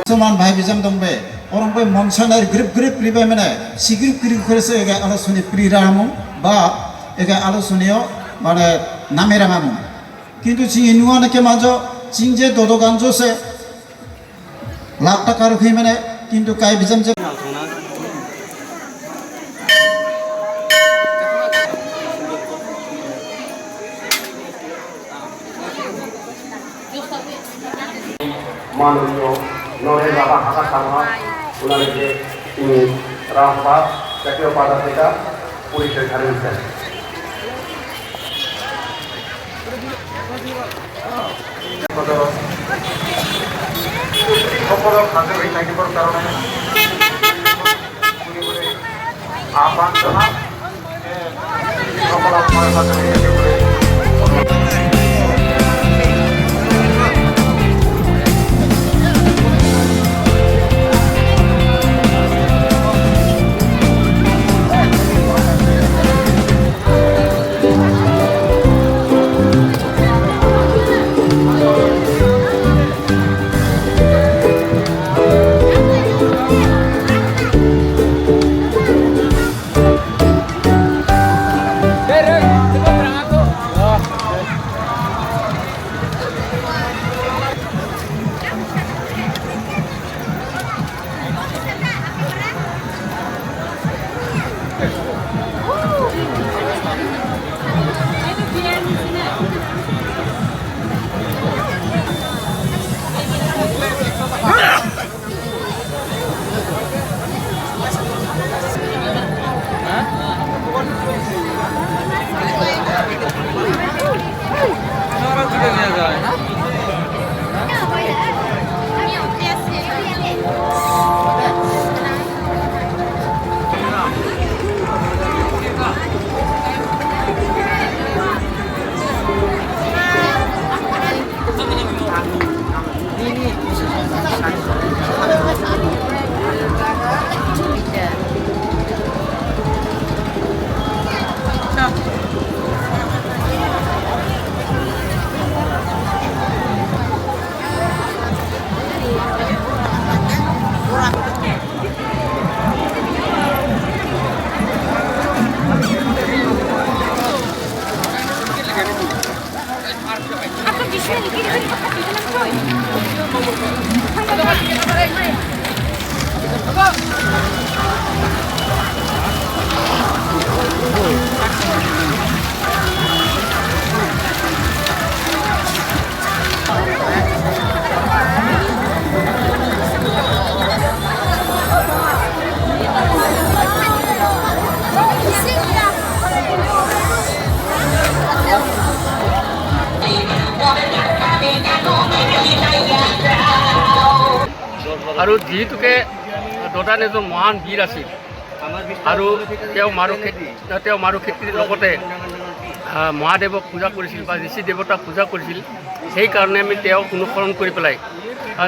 Soman bhai bijam dongbe orang bai monsoner grip ribe mene sigrip kore ega alo suni priramu ba ega alo sunio mane nameramamu kintu chi inuana ke majo chingje dodo ganjo se lakh takar khui mene kintu kai bijam je মাননীয় নরেন বাবা হাসা সামা ওনাদেরকে তিনি রামপাল জাতীয় পদাধিকার পুলিশের ছাড়িয়েছেন। সকল খাদ্য হয়ে থাকিবার কারণে আহ্বান জানান সকল আপনার খাদ্য হয়ে থাকিবে। আৰু যিহেতুকে দদান এজন মহান বীৰ আছিল আৰু তেওঁ মাৰু খেতিৰ লগতে মহাদেৱক পূজা কৰিছিল বা ঋষি দেৱতাক পূজা কৰিছিল। সেইকাৰণে আমি তেওঁক অনুসৰণ কৰি পেলাই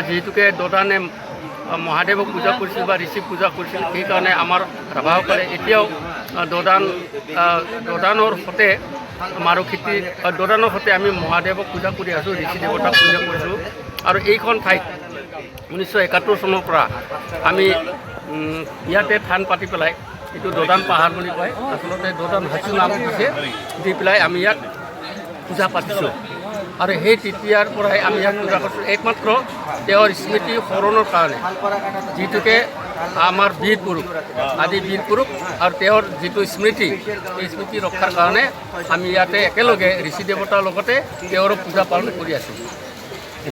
যিহেতুকে দদানে মহাদেৱক পূজা কৰিছিল বা ঋষি পূজা কৰিছিল, সেইকাৰণে আমাৰ ৰাভাসকলে এতিয়াও দদানৰ সতে মাৰু খেতি দদানৰ সতে আমি মহাদেৱক পূজা কৰি আছোঁ, ঋষি দেৱতাক পূজা কৰিছোঁ। আৰু এইখন ঠাইত 1971 চনৰ পৰা আমি ইয়াতে থান পাতি পেলাই এইটো দদান পাহাৰ বুলি কয়, আচলতে দদান হাচু নাম দিছে, দি পেলাই আমি ইয়াত পূজা পাতিছোঁ। আৰু সেই তেতিয়াৰ পৰাই আমি ইয়াক পূজা কৰিছোঁ একমাত্ৰ তেওঁৰ স্মৃতি সোঁৱৰণৰ কাৰণে, যিটোকে আমাৰ বীৰ পুৰুষ আদি বীৰ পুৰুষ আৰু তেওঁৰ যিটো স্মৃতি, সেই স্মৃতি ৰক্ষাৰ কাৰণে আমি ইয়াতে একেলগে ঋষি দেৱতাৰ লগতে তেওঁৰো পূজা পালন কৰি আছোঁ।